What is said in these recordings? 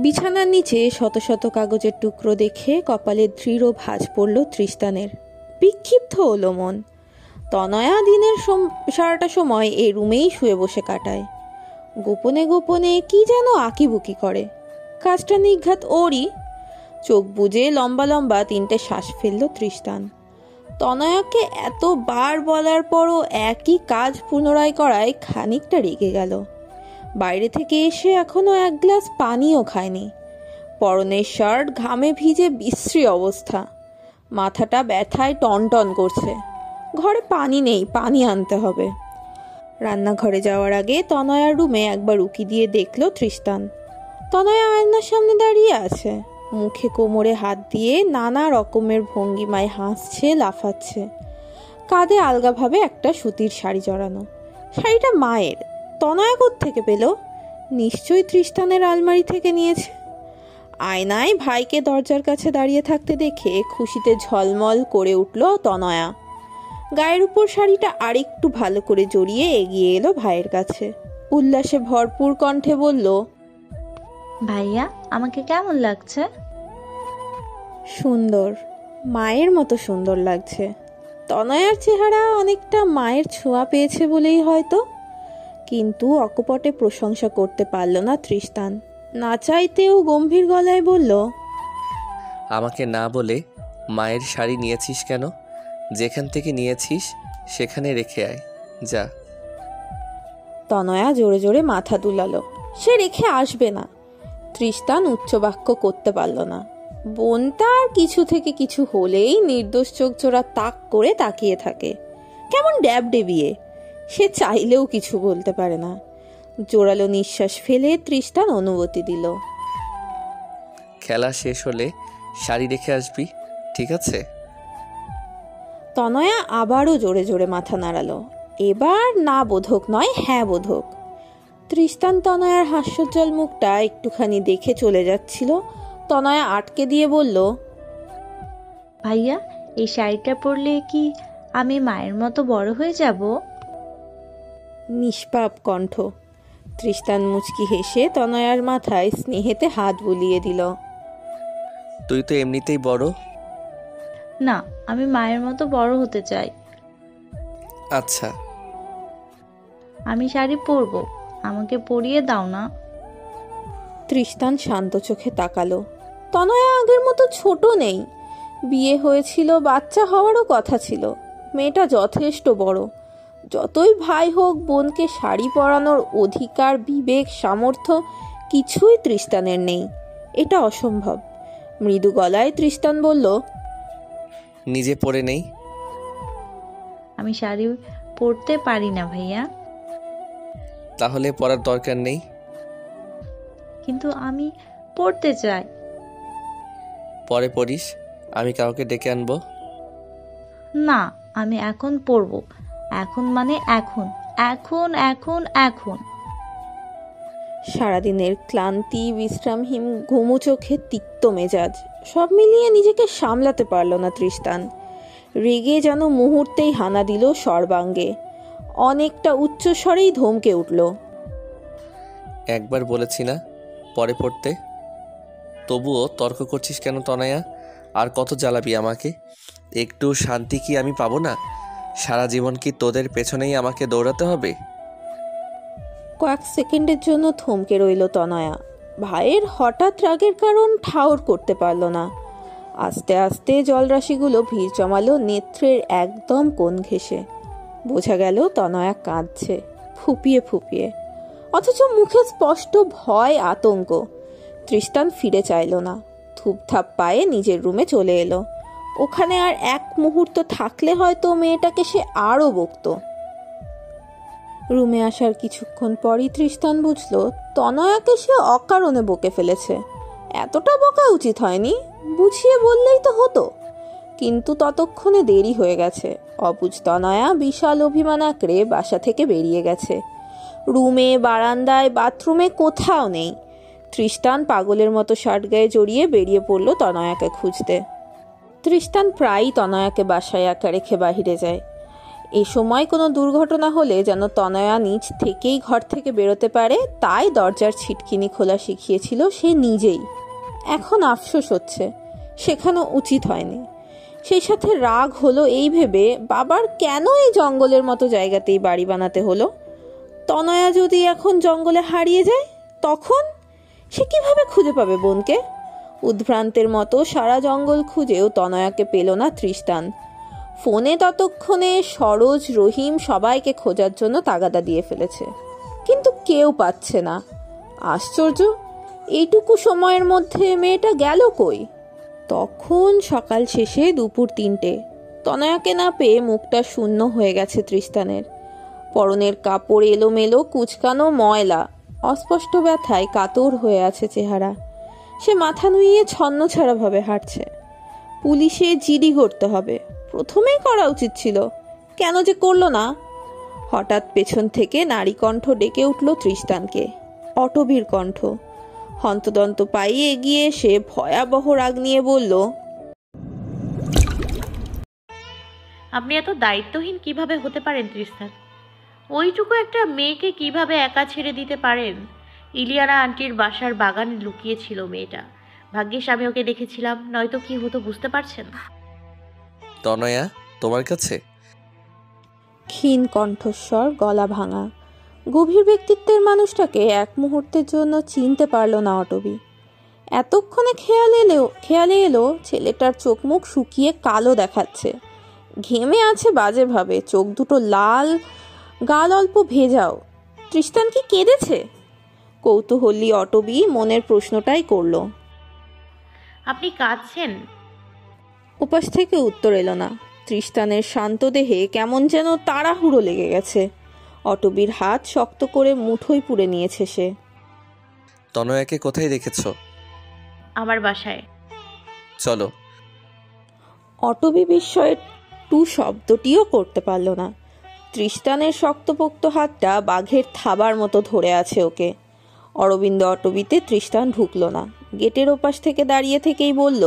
বিছানার নিচে শত শত কাগজের টুকরো দেখে কপালে দৃঢ় ভাঁজ পড়ল তৃষ্টানের। বিক্ষিপ্ত হলো মন। তনয়া দিনের সারাটা সময় এই রুমেই শুয়ে বসে কাটায়। গোপনে গোপনে কি যেন আঁকিবুকি করে। কাজটা নিঘাত ওরই। চোখ বুজে লম্বা লম্বা 3টে শ্বাস ফেলল তৃষ্টান। তনয়াকে এতবার বলার পরও একই কাজ পুনরায় করায় খানিকটা রেগে গেল। বাইরে থেকে এসে এখনো 1 গ্লাস পানিও খায়নি। পরনের শার্ট ঘামে ভিজে বিশ্রী অবস্থা। মাথাটা ব্যথায় টনটন করছে। ঘরে পানি নেই, পানি আনতে হবে। রান্নাঘরে যাওয়ার আগে তনয়ার রুমে একবার উকি দিয়ে দেখল তৃষ্টান। তনয়া আয়নার সামনে দাঁড়িয়ে আছে। মুখে কোমরে হাত দিয়ে নানা রকমের ভঙ্গিমায় হাসছে, লাফাচ্ছে। কাঁধে আলগাভাবে একটা সুতির শাড়ি জড়ানো। শাড়িটা মায়ের। তনয়া কোত্থেকে পেল? নিশ্চয়ই তৃষ্টানের আলমারি থেকে নিয়েছে। আয়নায় ভাইকে দরজার কাছে দাঁড়িয়ে থাকতে দেখে খুশিতে ঝলমল করে উঠল তনয়া। গায়ের উপর শাড়িটা আরেকটু ভালো করে জড়িয়ে এগিয়ে এলো ভাইয়ের কাছে। উল্লাসে ভরপুর কণ্ঠে বলল, ভাইয়া, আমাকে কেমন লাগছে? সুন্দর, মায়ের মতো সুন্দর লাগছে। তনয়ার চেহারা অনেকটা মায়ের ছোঁয়া পেয়েছে বলেই হয়তো। কিন্তু অকপটে প্রশংসা করতে পারল না তৃষ্টান। না চাইতেও গম্ভীর গলায় বলল, আমাকে না বলে মায়ের শাড়ি নিয়েছিস কেন? যেখান থেকে নিয়েছিস সেখানে রেখে আয়, যা। তনয়া জোরে জোরে মাথা দুলালো। সে রেখে আসবে না। তৃষ্টান উচ্চবাক্য করতে পারল না। বোনটার কিছু থেকে কিছু হলেই নির্দোষ চোখ জোড়া তাক করে তাকিয়ে থাকে। কেমন ড্যাবডেবিয়ে। সে চাইলেও কিছু বলতে পারে না। জোরালো নিঃশ্বাস ফেলে তৃষ্টান অনুমতি দিল। খেলা শেষ হলে শাড়ি রেখে আসবি, ঠিক আছে? তনয়া আবারও জোরে জোরে মাথা নাড়ালো। এবার না বোধক নয়, হ্যাঁ বোধক। তৃষ্টান তনয়ার হাস্যোজ্জ্বল মুখটা একটুখানি দেখে চলে যাচ্ছিল। তনয়া আটকে দিয়ে বলল, ভাইয়া, এই শাড়িটা পরলে কি আমি মায়ের মতো বড় হয়ে যাব? নিষ্পাপ কণ্ঠ। তৃষ্টান মুচকি হেসে তনয়ার মাথায় স্নেহেতে হাত বুলিয়ে দিল। তুই তো এমনিতেই বড়। না, আমি মায়ের মতো বড় হতে চাই। আচ্ছা, আমি শাড়ি পরবো, আমাকে পরিয়ে দাও না। তৃষ্টান শান্ত চোখে তাকালো। তনয়া আগের মতো ছোট নেই। বিয়ে হয়েছিল, বাচ্চা হওয়ারও কথা ছিল। মেয়েটা যথেষ্ট বড়। যতই ভাই হোক, বোনকে শাড়ি পরানোর অধিকার, বিবেক, সামর্থ্য কিছুই তৃষ্টানের নেই। এটা অসম্ভব। মৃদু গলায় তৃষ্টান বলল, নিজে পরে নেই। আমি শাড়ি পরতে পারি না ভাইয়া। তাহলে পরার দরকার নেই। কিন্তু আমি পরতে চাই। পরে পরিস, আমি কাউকে ডেকে আনবো। না, আমি এখন পরবো। এখন মানে এখন, এখন এখন এখন। সারাদিনের ক্লান্তি, বিশ্রামহীন ঘুমু চোখে, তিক্ত মেজাজ, সব মিলিয়ে নিজেকে সামলাতে পারল না তৃষ্টান। রেগে যেন মুহূর্তেই হানা দিল সর্বাঙ্গে। অনেকটা উচ্চস্বরেই ধমকে উঠল, একবার বলেছি না পরে পড়তে? তবুও তর্ক করছিস কেন তনয়া? আর কত জ্বালাবি আমাকে? একটু শান্তি কি আমি পাবো না? সারা জীবন কি তোদের পেছনেই আমাকে দৌড়াতে হবে? কয়েক সেকেন্ডের জন্য থমকে রইল তনয়া। ভাইয়ের হঠাৎ রাগের কারণ ঠাউর করতে পারল না। আস্তে আস্তে জলরাশিগুলো ভিড় জমালো নেত্রের একদম কোণ ঘেঁষে। বোঝা গেল তনয়া কাঁদছে, ফুপিয়ে ফুপিয়ে, অথচ মুখে স্পষ্ট ভয়, আতঙ্ক। তৃষ্টান ফিরে চাইল না। থুপথাপ পায়ে নিজের রুমে চলে এলো। ওখানে আর এক মুহূর্ত থাকলে হয়তো মেয়েটাকে সে আরও বকত। রুমে আসার কিছুক্ষণ পরই তৃষ্টান বুঝল তনয়াকে সে অকারণে বকে ফেলেছে। এতটা বকা উচিত হয়নি, বুঝিয়ে বললেই তো হতো। কিন্তু ততক্ষণে দেরি হয়ে গেছে। অবুঝ তনয়া বিশাল অভিমান আঁকড়ে বাসা থেকে বেরিয়ে গেছে। রুমে, বারান্দায়, বাথরুমে কোথাও নেই। তৃষ্টান পাগলের মতো শার্ট গায়ে জড়িয়ে বেরিয়ে পড়ল তনয়াকে খুঁজতে। তৃষ্টান প্রায়ই তনয়াকে বাসায় একা রেখে বাহিরে যায়। এ সময় কোনো দুর্ঘটনা হলে যেন তনয়া নিজ থেকেই ঘর থেকে বেরোতে পারে, তাই দরজার ছিটকিনি খোলা শিখিয়েছিল সে নিজেই। এখন আফসোস হচ্ছে, শেখানো উচিত হয়নি। সেই সাথে রাগ হলো এই ভেবে বাবার কেন এই জঙ্গলের মতো জায়গাতেই বাড়ি বানাতে হলো। তনয়া যদি এখন জঙ্গলে হারিয়ে যায় তখন সে কিভাবে খুঁজে পাবে বোনকে? উদ্ভ্রান্তের মতো সারা জঙ্গল খুঁজেও তনয়াকে পেল না তৃষ্টান। ফোনে ততক্ষণে সরোজ, রহিম সবাইকে খোঁজার জন্য তাগাদা দিয়ে ফেলেছে, কিন্তু কেউ পাচ্ছে না। আশ্চর্য, এইটুকু সময়ের মধ্যে মেয়েটা গেল কই? তখন সকাল শেষে দুপুর 3টে। তনয়াকে না পেয়ে মুখটা শূন্য হয়ে গেছে তৃষ্টানের। পরনের কাপড় এলোমেলো, কুচকানো, ময়লা, অস্পষ্ট ব্যথায় কাতর হয়ে আছে চেহারা। সে মাথা নুইয়ে ছন্নছাড়া ভাবে হাঁটছে। পুলিশে জিডি করতে হবে, প্রথমেই করা উচিত ছিল, কেন যে করলো না? হঠাৎ পেছন থেকে নারী কণ্ঠ ডেকে উঠল তৃষ্টানকে। অটবীর কণ্ঠ। হন্তদন্ত পায়ে এগিয়ে এসে ভয়াবহ রাগ নিয়ে বলল, আপনি এত দায়িত্বহীন কিভাবে হতে পারেন তৃষ্ণা? ওইটুকু একটা মেয়েকে কিভাবে একা ছেড়ে দিতে পারেন? ইলিয়ানা আন্টির বাসার বাগানে লুকিয়েছিল মেয়েটা। ভাগ্যিস আমি ওকে দেখেছিলাম, নয়তো কি হতো বুঝতে পারছেন? তনয়া তোমার কাছে? ক্ষীণ কণ্ঠস্বর, গলা ভাঙা। গভীর ব্যক্তিত্বের মানুষটাকে এক মুহূর্তের জন্য চিনতে পারল না অটবী। এতক্ষণে খেয়ালে এলো ছেলেটার চোখ মুখ শুকিয়ে কালো দেখাচ্ছে, ঘেমে আছে বাজেভাবে, চোখ দুটো লাল, গাল অল্প ভেজাও। তৃষ্টান কি কেঁদেছে? কৌতূহলী অটবী মনের প্রশ্নটাই করল। আপনি কাঁদছেন? উপাস থেকে উত্তর এলো না। তৃষ্টানের শান্ত দেহে কেমন যেন তাড়াহুড়ো লেগে গেছে। অটবীর হাত শক্ত করে মুঠোয় পুড়ে নিয়েছে সে। তনয়াকে কোথায় রেখেছো? আমার বাসায়। চলো। অটবী বিস্ময়ের টু শব্দটিও করতে পারল না। তৃষ্টানের শক্তপোক্ত হাতটা বাঘের থাবার মতো ধরে আছে ওকে। অরবিন্দ অটবীতে তৃষ্টান ঢুকল না। গেটের ওপাশ থেকে দাঁড়িয়ে থেকেই বলল,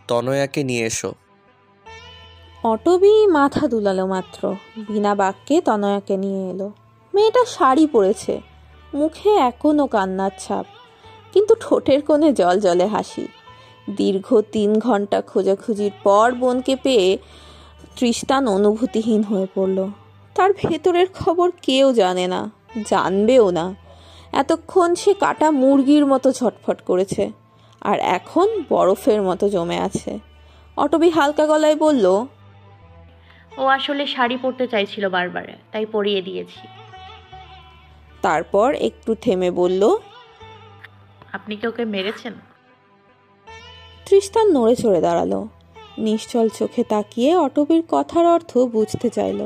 তনয়াকে নিয়ে এসো। অটবী মাথা দুলালো মাত্র, বিনা বাক্যে তনয়াকে নিয়ে এলো। মেয়েটা শাড়ি পরেছে, মুখে এখনো কান্নার ছাপ, কিন্তু ঠোঁটের কোণে জল জলে হাসি। দীর্ঘ 3 ঘন্টা খোঁজাখুঁজির পর বোনকে পেয়ে তৃষ্টান অনুভূতিহীন হয়ে পড়ল। তার ভেতরের খবর কেউ জানে না, জানবেও না। এতক্ষণ সে কাটা মুরগির মতো ছটফট করেছে, আর এখন বরফের মতো জমে আছে। অটবী হালকা গলায় বলল, ও আসলে শাড়ি পরতে চাইছিল বারবার, তাই পরিয়ে দিয়েছি। তারপর একটু থেমে বলল, আপনি কি ওকে মেরেছেন? তৃষ্টান নড়ে চড়ে দাঁড়ালো। নিশ্চল চোখে তাকিয়ে অটবীর কথার অর্থ বুঝতে চাইল।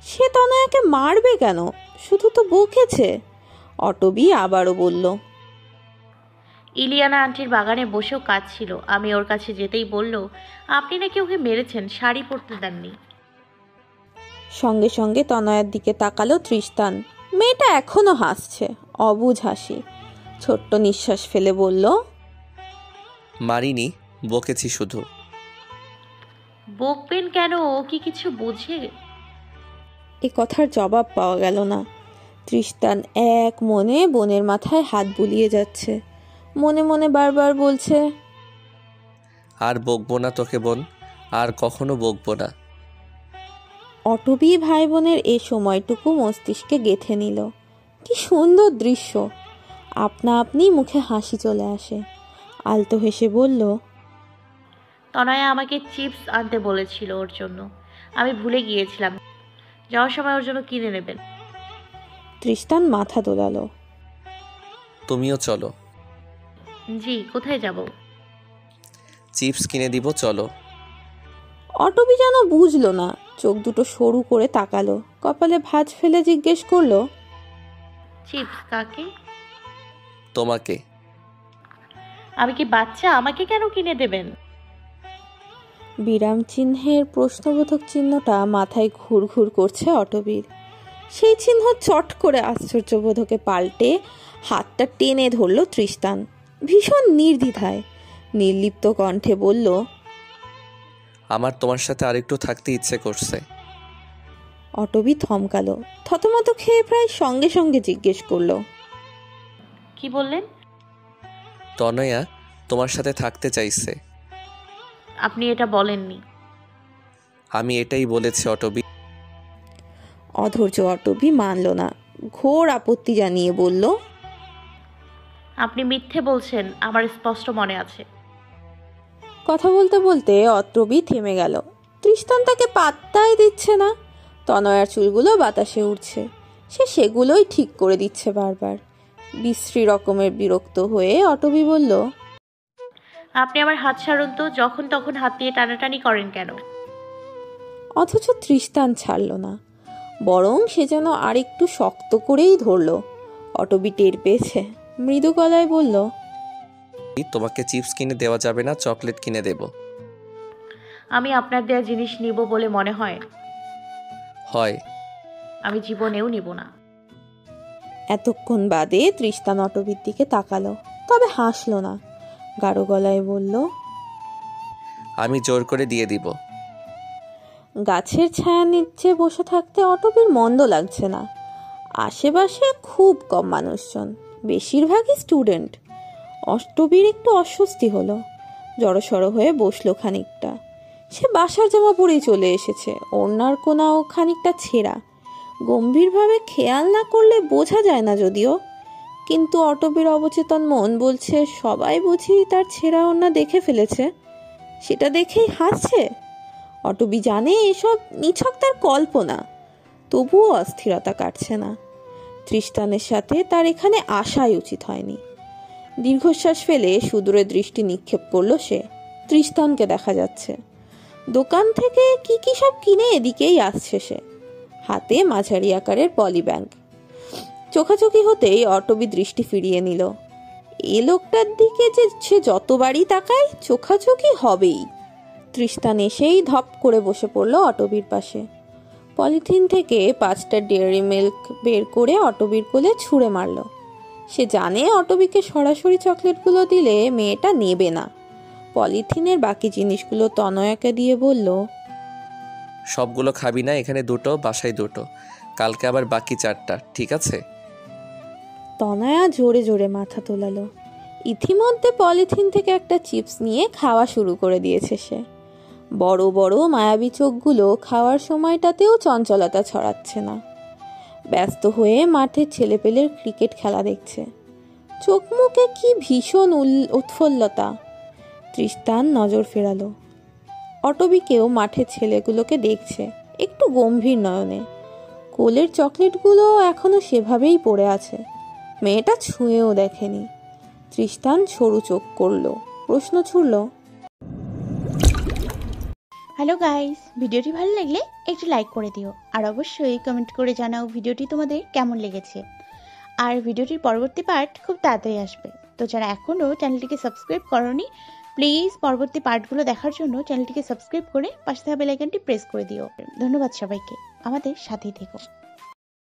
সে তনয়াকে মারবে কেন? শুধু তো বকেছে। অটবী আবারও বলল, ইলিয়ানা আন্টির বাগানে বসেও কাঁদছিল। আমি ওর কাছে যেতেই বলল, আপনি নাকি ওকে মেরেছেন, শাড়ি পরতে দেননি। সঙ্গে সঙ্গে তনয়ার দিকে তাকালো তৃষ্টান। মেয়েটা এখনো হাসছে, অবুঝ হাসি। ছোট্ট নিঃশ্বাস ফেলে বলল, মারিনি, বকেছি শুধু। বকবেন কেন? ও কি কিছু বোঝে? এ কথার জবাব পাওয়া গেল না। তৃষ্টান এক মনে বোনের মাথায় হাত বুলিয়ে যাচ্ছে, মনে মনে বারবার বলছে, আর বকবো না তোকে বোন, আর কখনো বকবো না। অটবী ভাই বোনের এ সময়টুকু মস্তিষ্কে গেঁথে নিল। কি সুন্দর দৃশ্য! আপনা আপনি মুখে হাসি চলে আসে। আলতো হেসে বলল, তনয়া আমাকে চিপস আনতে বলেছিল ওর জন্য, আমি ভুলে গিয়েছিলাম। যাওয়ার সময় ওর জন্য কিনে নেবেন। তৃষ্টান মাথা দোলালো। তুমিও চলো। জি, কোথায় যাব? চিপস কিনে দিব, চলো। অটবী যেন বুঝলো না, চোখ দুটো সরু করে তাকালো, কপালে ভাঁজ ফেলে জিজ্ঞেস করলো, চিপস কাকে? তোমাকে। আমি কি বাচ্চা? আমাকে কেন কিনে দেবেন? বিরাম চিহ্নের প্রশ্নবোধক চিহ্নটা মাথায় ঘুরঘুর করছে অটবীর। সেই চিহ্ন চট করে আশ্চর্যবোধকে পাল্টে হাতটা টেনে ধরল তৃষ্টান, ভীষণ নির্দ্বিধায়। নির্লিপ্ত কণ্ঠে বলল, আমার তোমার সাথে আরেকটু থাকতে ইচ্ছে করছে। অটবি থমকালো, থতমত খেয়ে প্রায় সঙ্গে সঙ্গে জিজ্ঞেস করলো, কি বললেন? তনয়া তোমার সাথে থাকতে চাইছে। আপনি এটা বলেননি। আমি এটাই বলেছি অটবি। অধৈর্য অটবি মানল না, ঘোর আপত্তি জানিয়ে বলল, আপনি মিথ্যে বলছেন, আমার স্পষ্ট মনে আছে। কথা বলতে বলতে অটবি থেমে গেল। তৃষ্টান তাকে পাত্তাই দিচ্ছে না। তনয়ার চুলগুলো বাতাসে উঠছে, সে সেগুলোই ঠিক করে দিচ্ছে বারবার। বিশ্রী রকমের বিরক্ত হয়ে অটবি বলল, আপনি আমার হাত ছাড়ুন তো, যখন তখন হাত দিয়ে টানাটানি করেন কেন? অথচ তৃষ্টান ছাড়ল না, বরং সে যেন আরেকটু শক্ত করেই ধরল। অটবি টের পেয়েছে, মৃদু গলায় বলল, তোমাকে চিপস কিনে দেওয়া যাবে না, চকলেট কিনে দেব। আমি আপনার দেয়া জিনিস নিব বলে মনে হয়? হয়। আমি জীবনেও নিব না। এতক্ষণ বাদে তৃষ্টান অটবির দিকে তাকালো, তবে হাসল না। গাঢ় গলায় বলল, আমি জোর করে দিয়ে দিব। গাছের ছায়া নিচে বসে থাকতে অটবির মন্দ লাগছে না। আশেপাশে খুব কম মানুষজন, বেশিরভাগই স্টুডেন্ট। অটবির একটু অস্বস্তি হলো, জড়সড় হয়ে বসলো খানিকটা। সে বাসার জামা পরেই চলে এসেছে, ওড়নার কোনাও খানিকটা ছেঁড়া। গম্ভীরভাবে খেয়াল না করলে বোঝা যায় না যদিও, কিন্তু অটবির অবচেতন মন বলছে সবাই বুঝি তার ছেঁড়া ওড়না দেখে ফেলেছে। সেটা দেখেই হাসছে। অটবি জানে এসব নিছক তার কল্পনা, তবুও অস্থিরতা কাটছে না। তৃষ্টানের সাথে তার এখানে আসাই উচিত হয়নি। দীর্ঘশ্বাস ফেলে সুদূরে দৃষ্টি নিক্ষেপ করলো সে। তৃষ্টানকে দেখা যাচ্ছে, দোকান থেকে কি কি সব কিনে এদিকেই আসছে সে, হাতে মাঝারি আকারের পলি ব্যাগ। চোখাচোখি হতেই অটবি দৃষ্টি ফিরিয়ে নিল। এ লোকটার দিকে যে সে যতবারই তাকায় চোখাচোখি হবেই। তৃষ্টান এসেই ধপ করে বসে পড়ল অটবির পাশে। পলিথিন থেকে 5টা ডেয়ারি মিল্ক বের করে অটবির কোলে ছুঁড়ে মারল। সে জানে অটবিকে সরাসরি চকলেটগুলো দিলে মেয়েটা নেবে না। পলিথিনের বাকি জিনিসগুলো তনয়াকে দিয়ে বলল, সবগুলো খাবি না, এখানে 2টো, বাসায় 2টো, কালকে আবার বাকি 4টা, ঠিক আছে? তনয়া জোরে জোরে মাথা তোলালো। ইতিমধ্যে পলিথিন থেকে একটা চিপস নিয়ে খাওয়া শুরু করে দিয়েছে সে। বড় বড় মায়াবী চোখগুলো খাওয়ার সময়টাতেও চঞ্চলতা ছড়াচ্ছে না। ব্যস্ত হয়ে মাঠে ছেলেপেলের ক্রিকেট খেলা দেখছে। চোখ মুখে কি ভীষণ উৎফুল্লতা। তৃষ্টান নজর ফেরালো। অটবিকেও মাঠের ছেলেগুলোকে দেখছে, একটু গম্ভীর নয়নে। কোলের চকলেটগুলো এখনো সেভাবেই পড়ে আছে, মেয়েটা ছুঁয়েও দেখেনি। তৃষ্টান সরু চোখ করলো, প্রশ্ন ছুড়ল, হ্যালো গাইস, ভিডিওটি ভালো লাগলে একটু লাইক করে দিও, আর অবশ্যই কমেন্ট করে জানাও ভিডিওটি তোমাদের কেমন লেগেছে। আর ভিডিওটির পরবর্তী পার্ট খুব তাড়াতাড়ি আসবে, তো যারা এখনও চ্যানেলটিকে সাবস্ক্রাইব করোনি প্লিজ পরবর্তী পার্টগুলো দেখার জন্য চ্যানেলটিকে সাবস্ক্রাইব করে পাশে থাকা বেল আইকনটি প্রেস করে দিও। ধন্যবাদ সবাইকে, আমাদের সাথেই থেকো।